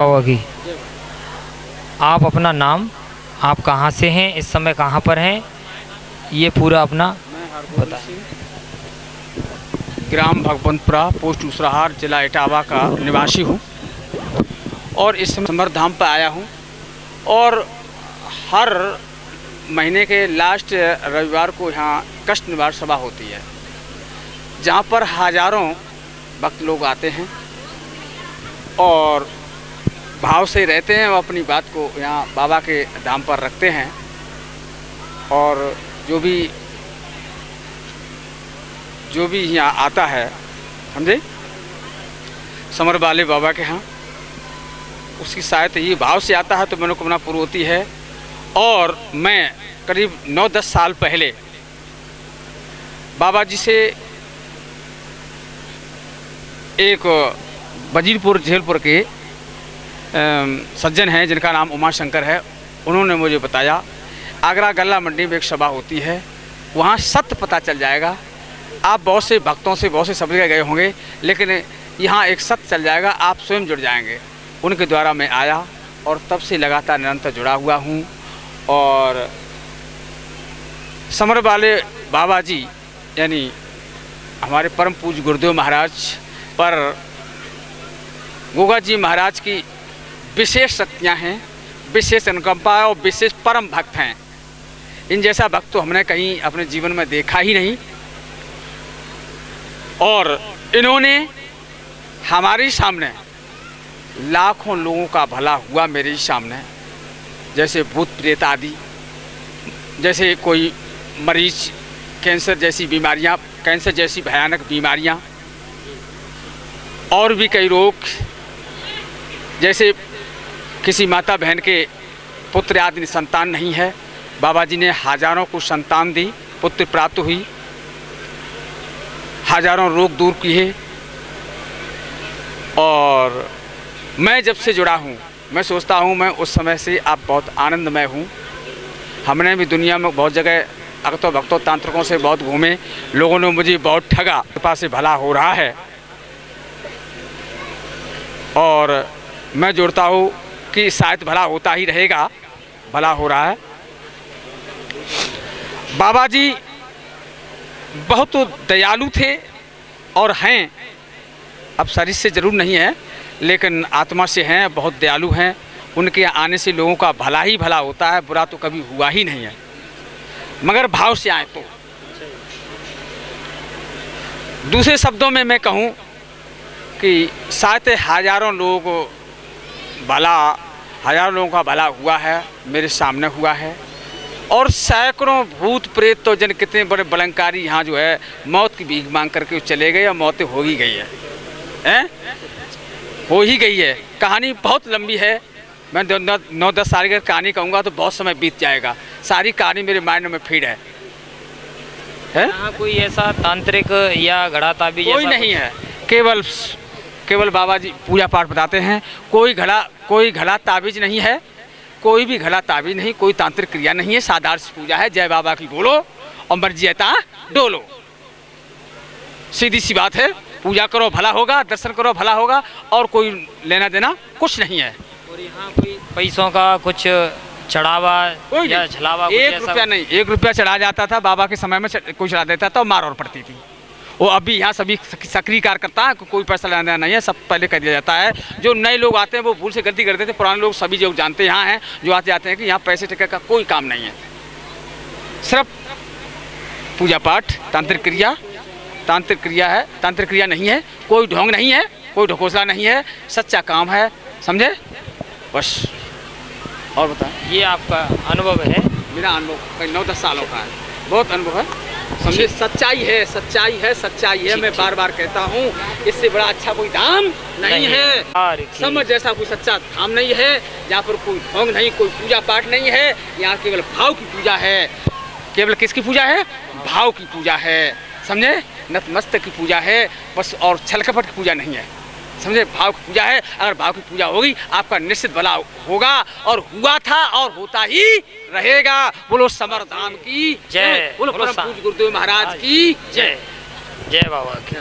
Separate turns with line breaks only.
होगी। आप अपना नाम, आप कहाँ से हैं, इस समय कहाँ पर हैं, ये पूरा अपना बताएं।
ग्राम भगवंतपुरा, पोस्ट उसराहार, जिला इटावा का निवासी हूँ और इस समय समर धाम पर आया हूँ। और हर महीने के लास्ट रविवार को यहाँ कष्ट निवारण सभा होती है, जहाँ पर हजारों भक्त लोग आते हैं और भाव से रहते हैं, वो अपनी बात को यहाँ बाबा के धाम पर रखते हैं। और जो भी यहाँ आता है, समझे, समर वाले बाबा के यहाँ, उसकी शायद ये भाव से आता है तो मनोकामना पूरी होती है। और मैं करीब 9-10 साल पहले बाबा जी से एक वजीरपुर झेलपुर के सज्जन हैं जिनका नाम उमा शंकर है, उन्होंने मुझे बताया आगरा गल्ला मंडी में एक सभा होती है, वहाँ सत्य पता चल जाएगा। आप बहुत से भक्तों से बहुत से सब जगह गए होंगे, लेकिन यहाँ एक सत्य चल जाएगा, आप स्वयं जुड़ जाएंगे। उनके द्वारा मैं आया और तब से लगातार निरंतर जुड़ा हुआ हूँ। और समर वाले बाबा जी यानी हमारे परम पूज्य गुरुदेव महाराज पर गोगा जी महाराज की विशेष शक्तियाँ हैं, विशेष अनुकंपा और विशेष परम भक्त हैं। इन जैसा भक्त तो हमने कहीं अपने जीवन में देखा ही नहीं। और इन्होंने हमारे सामने लाखों लोगों का भला हुआ, मेरे ही सामने, जैसे भूत प्रेत आदि, जैसे कोई मरीज, कैंसर जैसी बीमारियां, कैंसर जैसी भयानक बीमारियां, और भी कई रोग, जैसे किसी माता बहन के पुत्र आदि संतान नहीं है, बाबा जी ने हजारों को संतान दी, पुत्र प्राप्त हुई, हजारों रोग दूर किए। और मैं जब से जुड़ा हूँ, मैं सोचता हूँ मैं उस समय से आप बहुत आनंदमय हूँ। हमने भी दुनिया में बहुत जगह अगतो भक्तों तांत्रिकों से बहुत घूमे, लोगों ने मुझे बहुत ठगा, कृपा से भला हो रहा है। और मैं जोड़ता हूँ कि शायद भला होता ही रहेगा, भला हो रहा है। बाबा जी बहुत दयालु थे और हैं, अब शरीर से ज़रूर नहीं है लेकिन आत्मा से हैं, बहुत दयालु हैं। उनके आने से लोगों का भला ही भला होता है, बुरा तो कभी हुआ ही नहीं है, मगर भाव से आए तो। दूसरे शब्दों में मैं कहूँ कि शायद हजारों लोगों का भला हुआ है, मेरे सामने हुआ है। और सैकड़ों भूत प्रेत तो जन कितने बड़े बलंकारी यहाँ जो है मौत की भीख मांग करके चले गए और मौतें हो ही गई है, हो ही गई है। कहानी बहुत लंबी है, मैं 9-10 साल की कहानी कहूँगा तो बहुत समय बीत जाएगा। सारी कहानी मेरे माइंड में फीड है।
यहाँ कोई ऐसा तांत्रिक या घड़ा ताबीज
कोई नहीं है, केवल बाबा जी पूजा पाठ बताते हैं। कोई घड़ा ताबीज नहीं है, कोई भी घड़ा ताबीज नहीं, कोई तांत्रिक क्रिया नहीं है। साधारण सी पूजा है, जय बाबा की बोलो और मर्जी आता डोलो, सीधी सी बात है। पूजा करो भला होगा, दर्शन करो भला होगा, और कोई लेना देना कुछ नहीं है।
और यहाँ कोई पैसों का कुछ चढ़ावा या छलावा,
1 रुपया नहीं, 1 रुपया चढ़ा जाता था बाबा के समय में, कोई चढ़ा देता था और मार और पड़ती थी। वो अभी यहाँ सभी सक्रिय कार्य करता है, कोई पैसा लेना नहीं है, सब पहले कर दिया जाता है। जो नए लोग आते हैं वो भूल से गलती करते थे, पुराने लोग सभी जो जानते यहाँ हैं, जो आते जाते हैं कि यहाँ पैसे टके का कोई काम नहीं है, सिर्फ पूजा पाठ, तांत्रिक क्रिया है। तांत्रिक क्रिया नहीं है, कोई ढोंग नहीं है, कोई ढकोसला नहीं है, सच्चा काम है, समझे, बस। और बताएं।
ये आपका अनुभव है?
मेरा अनुभव 9-10 सालों का है, बहुत अनुभव है, समझे। सच्चाई है, मैं बार बार कहता हूँ, इससे बड़ा अच्छा कोई धाम नहीं है। समझ जैसा कोई सच्चा धाम नहीं है, यहाँ पर कोई ढोंग नहीं, कोई पूजा पाठ नहीं है। यहाँ केवल भाव की पूजा है। केवल किसकी पूजा है? भाव की पूजा है, समझे, नतमस्तक की पूजा है बस, और छल कपट की पूजा नहीं है, समझे, भाव की पूजा है। अगर भाव की पूजा होगी आपका निश्चित भला होगा, और हुआ था और होता ही रहेगा। बोलो समर धाम की जय, बोलो परम पूज्य गुरुदेव महाराज की जय।
जय बाबा की।